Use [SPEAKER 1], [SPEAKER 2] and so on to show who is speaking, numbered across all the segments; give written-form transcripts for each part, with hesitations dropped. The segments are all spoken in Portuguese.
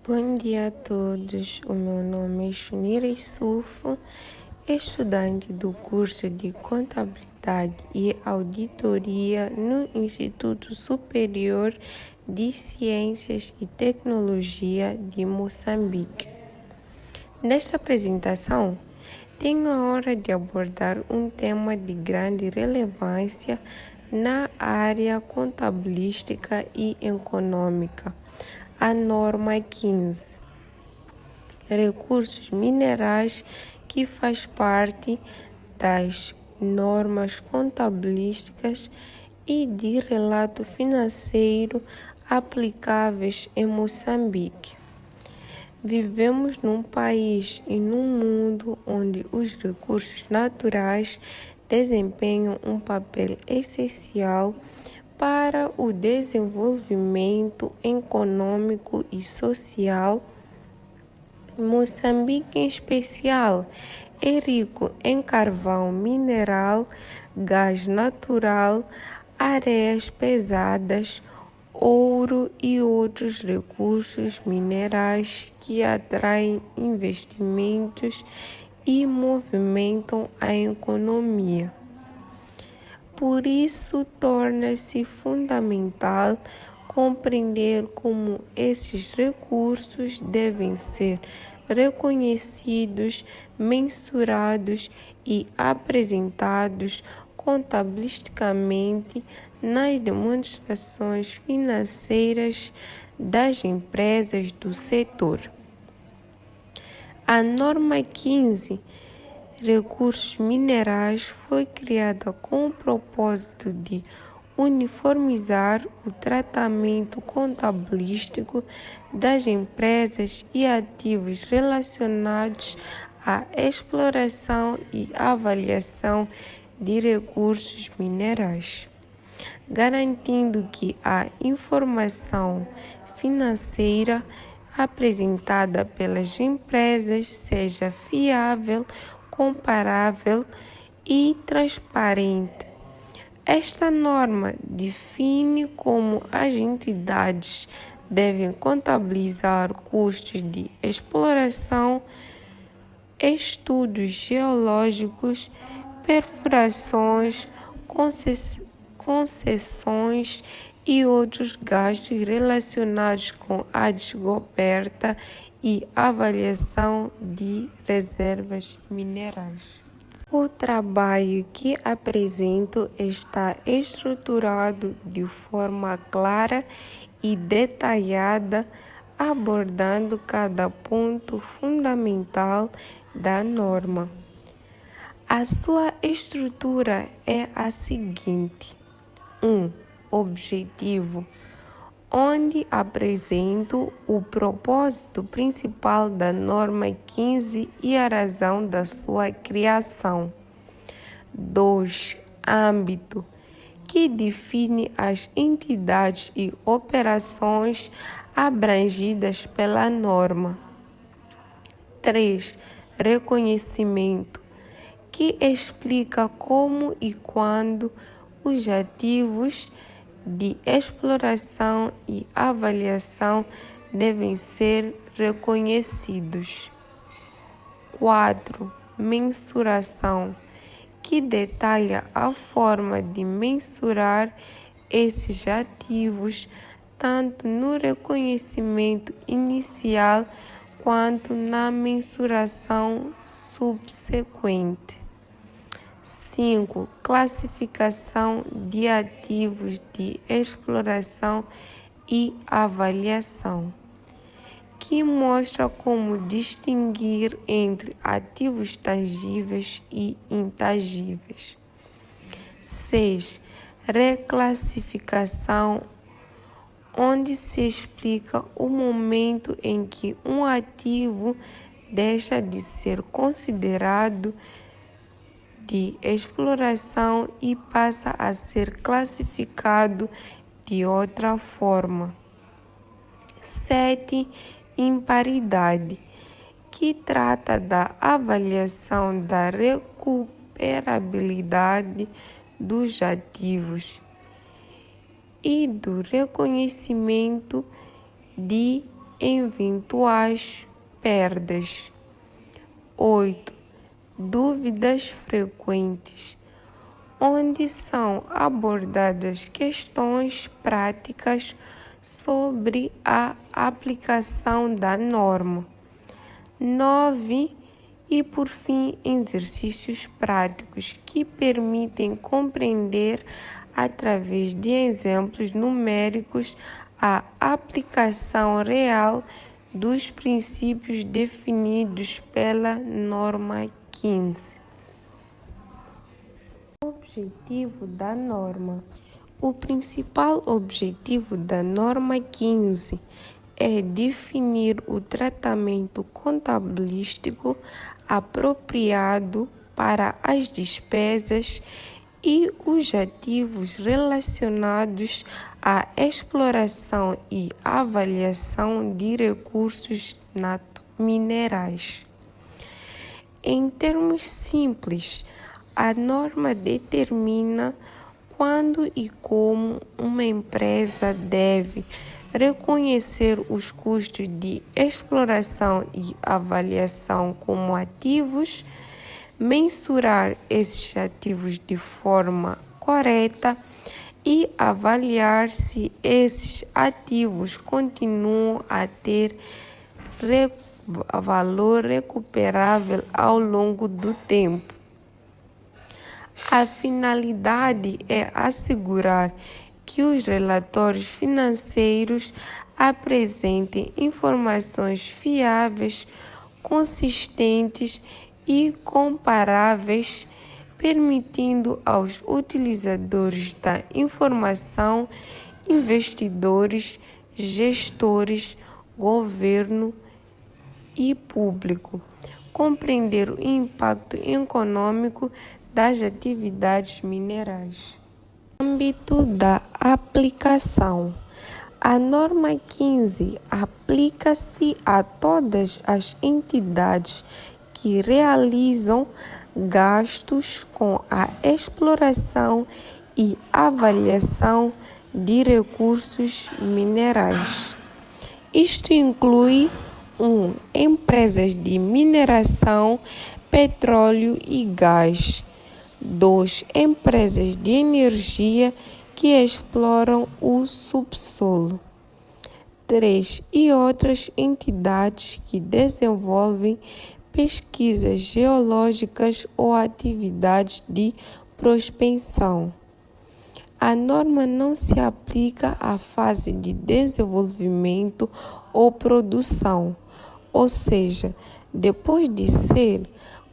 [SPEAKER 1] Bom dia a todos, o meu nome é Shunira Issoufo, estudante do curso de Contabilidade e Auditoria no Instituto Superior de Ciências e Tecnologia de Moçambique. Nesta apresentação, tenho a honra de abordar um tema de grande relevância na área contabilística e econômica, a norma 15, recursos minerais, que faz parte das normas contabilísticas e de relato financeiro aplicáveis em Moçambique. Vivemos num país e num mundo onde os recursos naturais desempenham um papel essencial para o desenvolvimento econômico e social. Moçambique, em especial, é rico em carvão mineral, gás natural, areias pesadas, ouro e outros recursos minerais que atraem investimentos e movimentam a economia. Por isso, torna-se fundamental compreender como esses recursos devem ser reconhecidos, mensurados e apresentados contabilisticamente nas demonstrações financeiras das empresas do setor. A norma 15, recursos minerais, foi criada com o propósito de uniformizar o tratamento contabilístico das empresas e ativos relacionados à exploração e avaliação de recursos minerais, garantindo que a informação financeira apresentada pelas empresas seja fiável, comparável e transparente. Esta norma define como as entidades devem contabilizar custos de exploração, estudos geológicos, perfurações, concessões e outros gastos relacionados com a descoberta e avaliação de reservas minerais. O trabalho que apresento está estruturado de forma clara e detalhada, abordando cada ponto fundamental da norma. A sua estrutura é a seguinte: 1. Objetivo, onde apresento o propósito principal da norma 15 e a razão da sua criação. 2. Âmbito, que define as entidades e operações abrangidas pela norma. 3. Reconhecimento, que explica como e quando os ativos de exploração e avaliação devem ser reconhecidos. 4. Mensuração, que detalha a forma de mensurar esses ativos, tanto no reconhecimento inicial quanto na mensuração subsequente. 5. Classificação de ativos de exploração e avaliação, que mostra como distinguir entre ativos tangíveis e intangíveis. 6. Reclassificação, onde se explica o momento em que um ativo deixa de ser considerado de exploração e passa a ser classificado de outra forma. 7. Imparidade, que trata da avaliação da recuperabilidade dos ativos e do reconhecimento de eventuais perdas. 8. Dúvidas frequentes, onde são abordadas questões práticas sobre a aplicação da norma. 9. E, por fim, exercícios práticos que permitem compreender, através de exemplos numéricos, a aplicação real dos princípios definidos pela norma 15. Objetivo da norma. O principal objetivo da norma 15 é definir o tratamento contabilístico apropriado para as despesas e os ativos relacionados à exploração e avaliação de recursos minerais. Em termos simples, a norma determina quando e como uma empresa deve reconhecer os custos de exploração e avaliação como ativos, mensurar esses ativos de forma correta e avaliar se esses ativos continuam a ter valor recuperável ao longo do tempo. A finalidade é assegurar que os relatórios financeiros apresentem informações fiáveis, consistentes e comparáveis, permitindo aos utilizadores da informação, investidores, gestores, governo e público, compreender o impacto econômico das atividades minerais. Âmbito da aplicação. A norma 15 aplica-se a todas as entidades que realizam gastos com a exploração e avaliação de recursos minerais. Isto inclui 1. Empresas de mineração, petróleo e gás. 2. Empresas de energia que exploram o subsolo. 3. E outras entidades que desenvolvem pesquisas geológicas ou atividades de prospecção. A norma não se aplica à fase de desenvolvimento ou produção, ou seja, depois de ser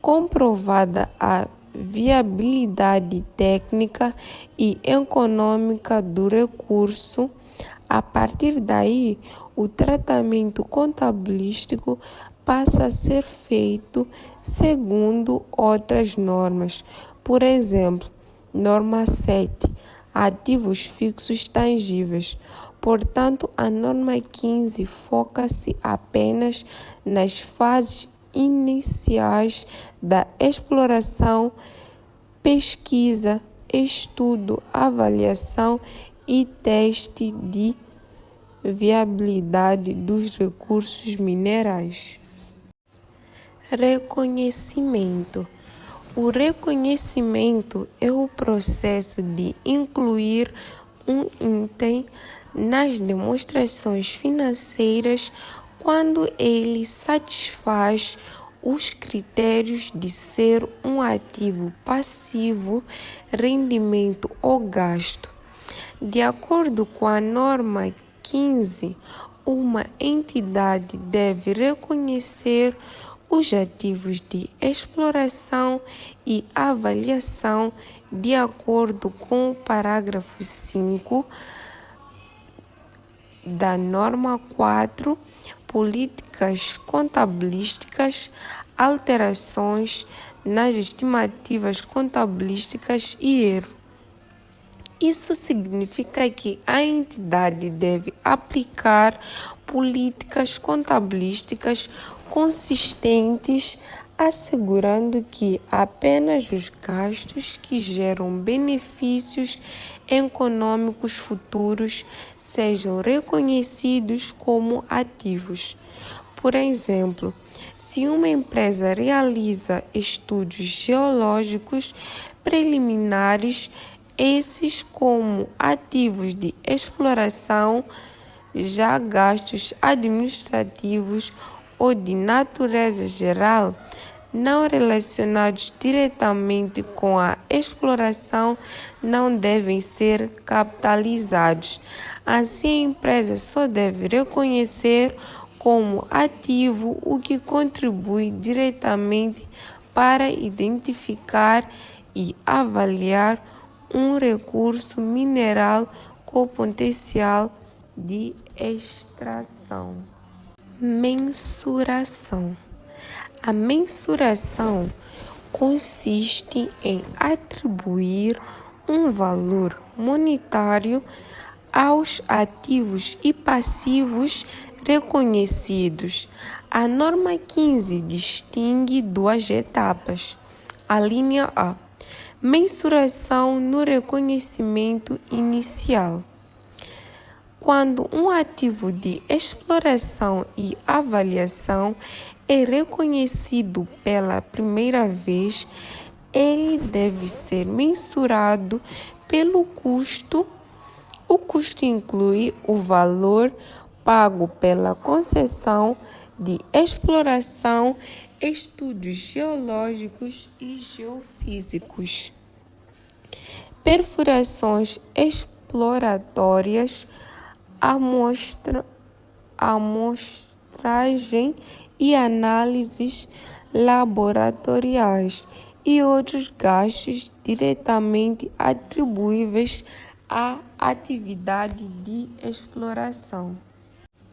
[SPEAKER 1] comprovada a viabilidade técnica e econômica do recurso. A partir daí, o tratamento contabilístico passa a ser feito segundo outras normas. Por exemplo, norma 7, ativos fixos tangíveis. Portanto, a norma 15 foca-se apenas nas fases iniciais da exploração, pesquisa, estudo, avaliação e teste de viabilidade dos recursos minerais. Reconhecimento. O reconhecimento é o processo de incluir um item nas demonstrações financeiras quando ele satisfaz os critérios de ser um ativo passivo, rendimento ou gasto. De acordo com a norma 15, uma entidade deve reconhecer os ativos de exploração e avaliação de acordo com o parágrafo 5 da norma 4, políticas contabilísticas, alterações nas estimativas contabilísticas e erro. Isso significa que a entidade deve aplicar políticas contabilísticas consistentes, assegurando que apenas os gastos que geram benefícios econômicos futuros sejam reconhecidos como ativos. Por exemplo, se uma empresa realiza estudos geológicos preliminares, esses como ativos de exploração, já gastos administrativos ou de natureza geral, não relacionados diretamente com a exploração, não devem ser capitalizados. Assim, a empresa só deve reconhecer como ativo o que contribui diretamente para identificar e avaliar um recurso mineral com potencial de extração. Mensuração. A mensuração consiste em atribuir um valor monetário aos ativos e passivos reconhecidos. A norma 15 distingue duas etapas. A linha A. Mensuração no reconhecimento inicial. Quando um ativo de exploração e avaliação é reconhecido pela primeira vez, ele deve ser mensurado pelo custo. O custo inclui o valor pago pela concessão de exploração, estudos geológicos e geofísicos, perfurações exploratórias, amostragem e análises laboratoriais e outros gastos diretamente atribuíveis à atividade de exploração.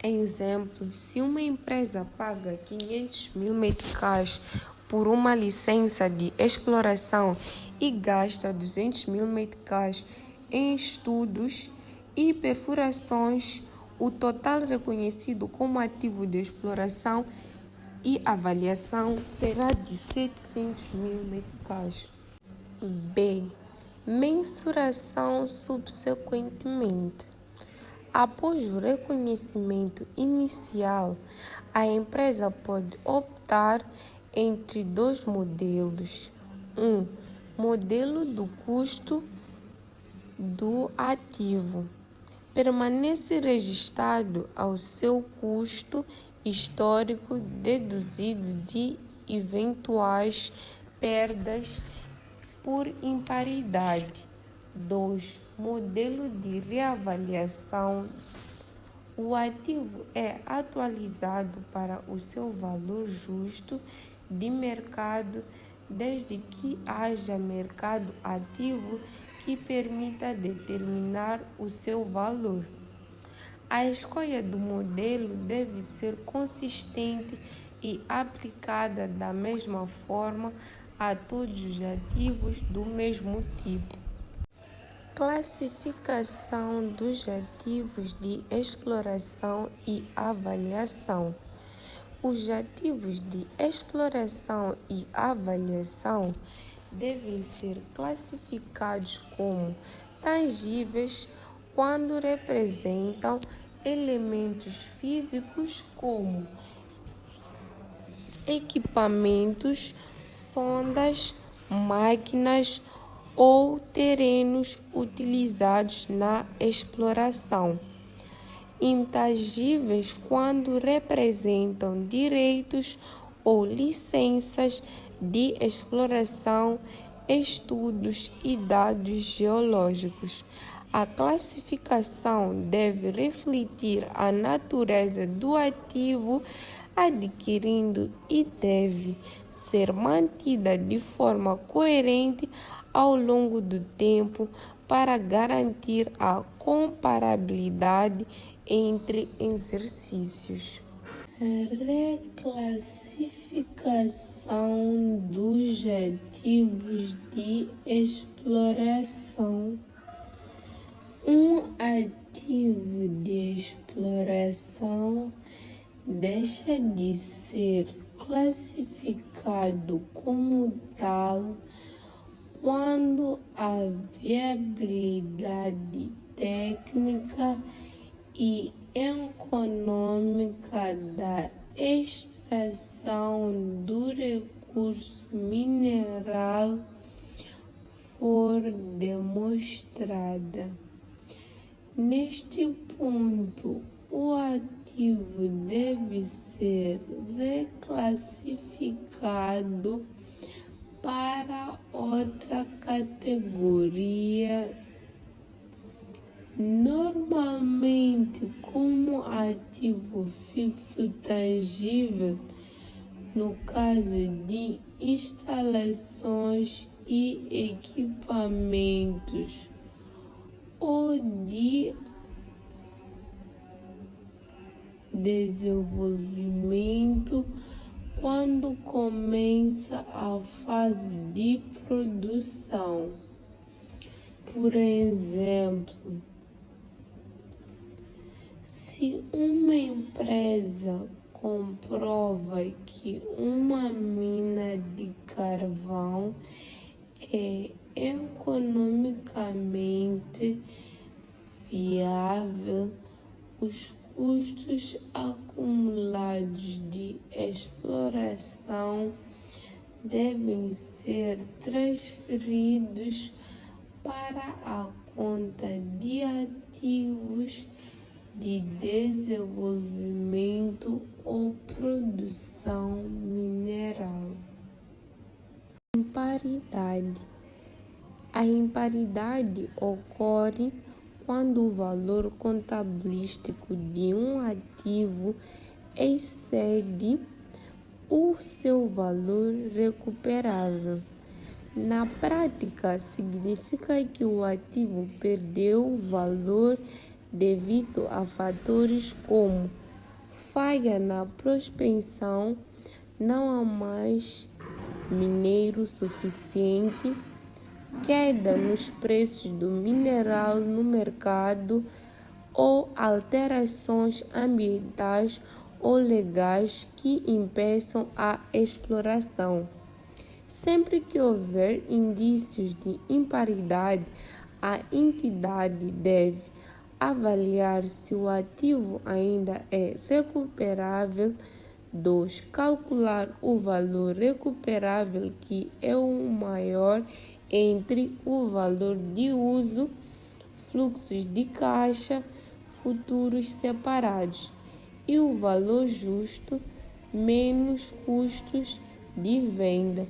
[SPEAKER 1] Exemplo, se uma empresa paga 500 mil meticais por uma licença de exploração e gasta 200 mil meticais em estudos e perfurações, o total reconhecido como ativo de exploração e avaliação será de 700 mil meticais. B. Mensuração subsequentemente. Após o reconhecimento inicial, a empresa pode optar entre dois modelos. Modelo do custo do ativo. Permanece registrado ao seu custo histórico deduzido de eventuais perdas por imparidade. 2. Modelo de reavaliação. O ativo é atualizado para o seu valor justo de mercado desde que haja mercado ativo que permita determinar o seu valor. A escolha do modelo deve ser consistente e aplicada da mesma forma a todos os ativos do mesmo tipo. Classificação dos ativos de exploração e avaliação. Os ativos de exploração e avaliação devem ser classificados como tangíveis quando representam elementos físicos como equipamentos, sondas, máquinas ou terrenos utilizados na exploração. Intangíveis quando representam direitos ou licenças de exploração, estudos e dados geológicos. A classificação deve refletir a natureza do ativo adquirido e deve ser mantida de forma coerente ao longo do tempo para garantir a comparabilidade entre exercícios. Reclassificação dos ativos de exploração. Um ativo de exploração deixa de ser classificado como tal quando a viabilidade técnica e econômica da extração do recurso mineral for demonstrada. Neste ponto, o ativo deve ser reclassificado para outra categoria, normalmente como ativo fixo tangível, no caso de instalações e equipamentos, ou de desenvolvimento quando começa a fase de produção. Por exemplo, se uma empresa comprova que uma mina de carvão é economicamente viável, os custos acumulados de exploração devem ser transferidos para a conta de ativos de desenvolvimento ou produção mineral. Imparidade. A imparidade ocorre quando o valor contabilístico de um ativo excede o seu valor recuperável. Na prática, significa que o ativo perdeu valor devido a fatores como falha na prospecção, não há mais mineiro suficiente, queda nos preços do mineral no mercado ou alterações ambientais ou legais que impeçam a exploração. Sempre que houver indícios de imparidade, a entidade deve avaliar se o ativo ainda é recuperável. 2. Calcular o valor recuperável, que é o maior entre o valor de uso, fluxos de caixa futuros separados, e o valor justo menos custos de venda.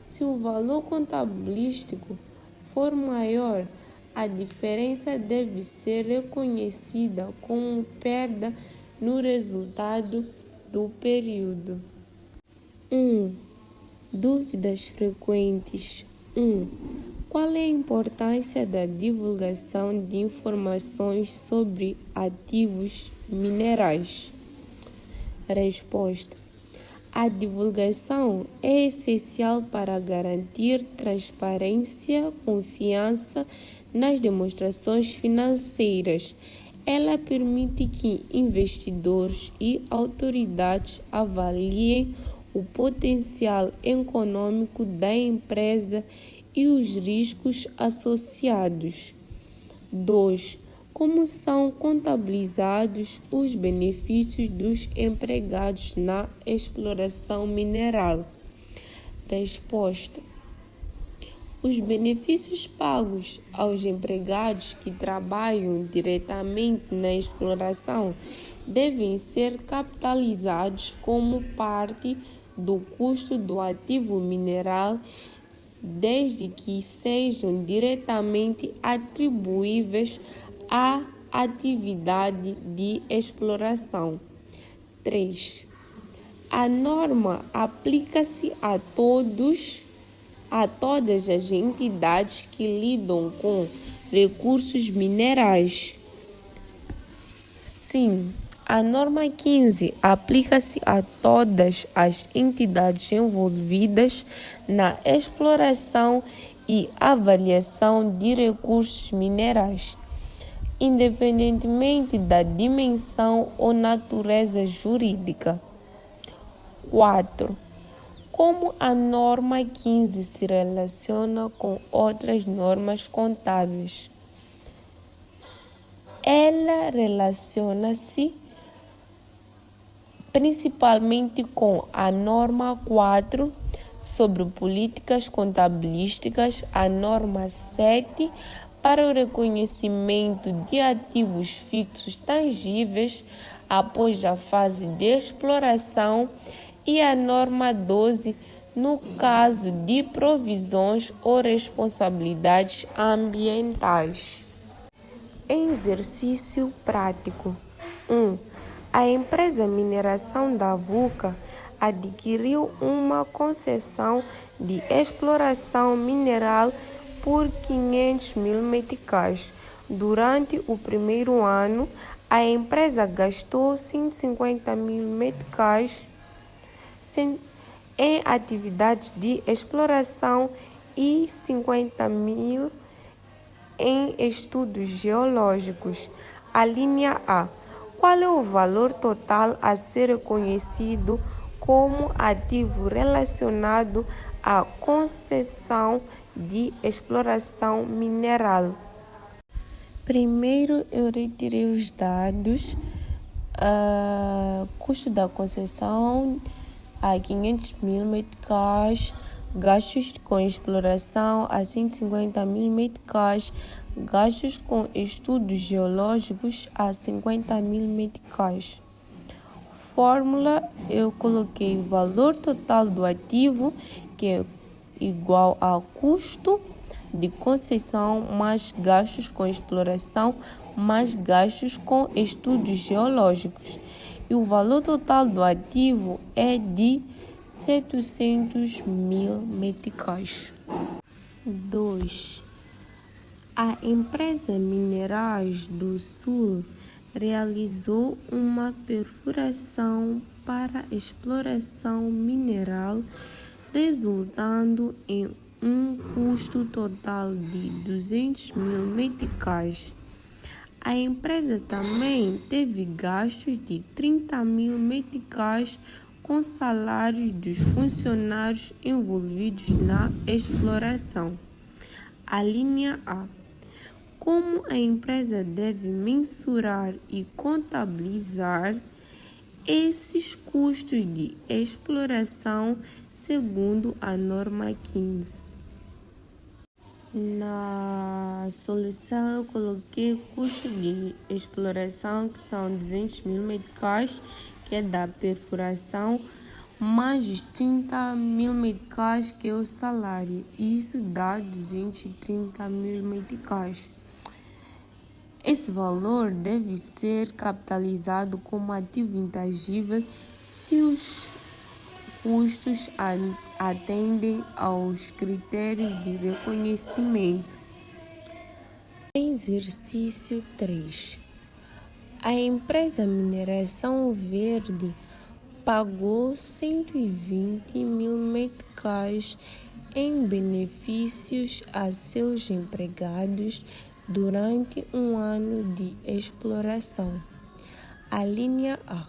[SPEAKER 1] Se o valor contabilístico for maior, a diferença deve ser reconhecida como perda no resultado do período. 1. Dúvidas frequentes. 1. Qual é a importância da divulgação de informações sobre ativos minerais? Resposta. A divulgação é essencial para garantir transparência, confiança nas demonstrações financeiras. Ela permite que investidores e autoridades avaliem o potencial econômico da empresa e os riscos associados. 2. Como são contabilizados os benefícios dos empregados na exploração mineral? Resposta. Os benefícios pagos aos empregados que trabalham diretamente na exploração devem ser capitalizados como parte do custo do ativo mineral, desde que sejam diretamente atribuíveis à atividade de exploração. 3. A norma aplica-se a todas as entidades que lidam com recursos minerais. Sim, a norma 15 aplica-se a todas as entidades envolvidas na exploração e avaliação de recursos minerais, independentemente da dimensão ou natureza jurídica. 4. Como a norma 15 se relaciona com outras normas contábeis? Ela relaciona-se principalmente com a norma 4 sobre políticas contabilísticas, a norma 7 para o reconhecimento de ativos fixos tangíveis após a fase de exploração e a norma 12 no caso de provisões ou responsabilidades ambientais. Exercício prático. 1. A empresa Mineração da VUCA adquiriu uma concessão de exploração mineral por 500 mil meticais. Durante o primeiro ano, a empresa gastou 150 mil meticais em atividades de exploração e 50 mil em estudos geológicos. A linha A. Qual é o valor total a ser reconhecido como ativo relacionado à concessão de exploração mineral? Primeiro, eu retirei os dados. Custo da concessão a 500 mil meticais, gastos com exploração a 150 mil meticais, gastos com estudos geológicos a 50 mil meticais. Fórmula, eu coloquei o valor total do ativo, que é igual ao custo de concessão mais gastos com exploração mais gastos com estudos geológicos. E o valor total do ativo é de 700 mil meticais. 2. A empresa Minerais do Sul realizou uma perfuração para exploração mineral, resultando em um custo total de 200 mil meticais. A empresa também teve gastos de 30 mil meticais com salários dos funcionários envolvidos na exploração. A linha A. Como a empresa deve mensurar e contabilizar esses custos de exploração segundo a norma 15? Na solução eu coloquei custo de exploração, que são 200 mil meticais, que é da perfuração, mais os 30 mil meticais, que é o salário. Isso dá 230 mil meticais. Esse valor deve ser capitalizado como ativo intangível se os custos atendem aos critérios de reconhecimento. Exercício 3. A empresa Mineração Verde pagou 120 mil meticais em benefícios a seus empregados durante um ano de exploração. A linha A.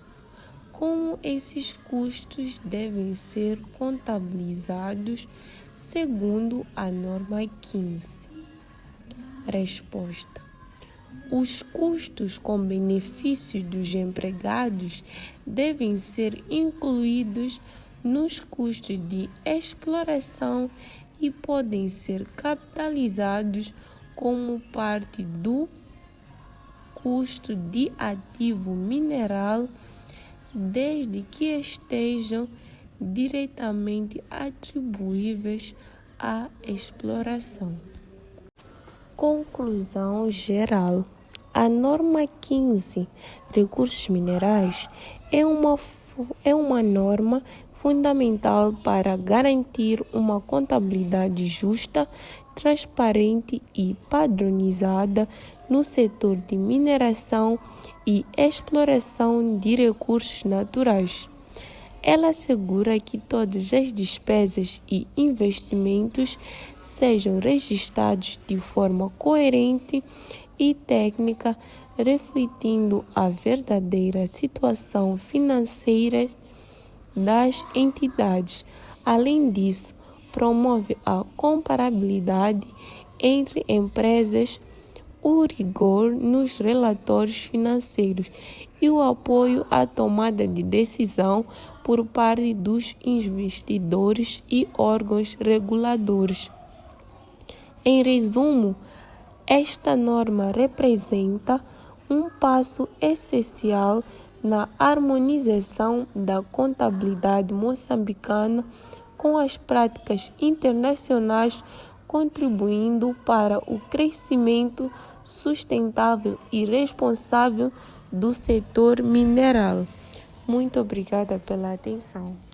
[SPEAKER 1] Como esses custos devem ser contabilizados segundo a norma 15? Resposta. Os custos com benefícios dos empregados devem ser incluídos nos custos de exploração e podem ser capitalizados como parte do custo de ativo mineral, desde que estejam diretamente atribuíveis à exploração. Conclusão geral. A norma 15, recursos minerais, é uma norma fundamental para garantir uma contabilidade justa, transparente e padronizada no setor de mineração e exploração de recursos naturais. Ela assegura que todas as despesas e investimentos sejam registrados de forma coerente e técnica, refletindo a verdadeira situação financeira das entidades. Além disso, promove a comparabilidade entre empresas, o rigor nos relatórios financeiros e o apoio à tomada de decisão por parte dos investidores e órgãos reguladores. Em resumo, esta norma representa um passo essencial na harmonização da contabilidade moçambicana com as práticas internacionais, contribuindo para o crescimento sustentável e responsável do setor mineral. Muito obrigada pela atenção.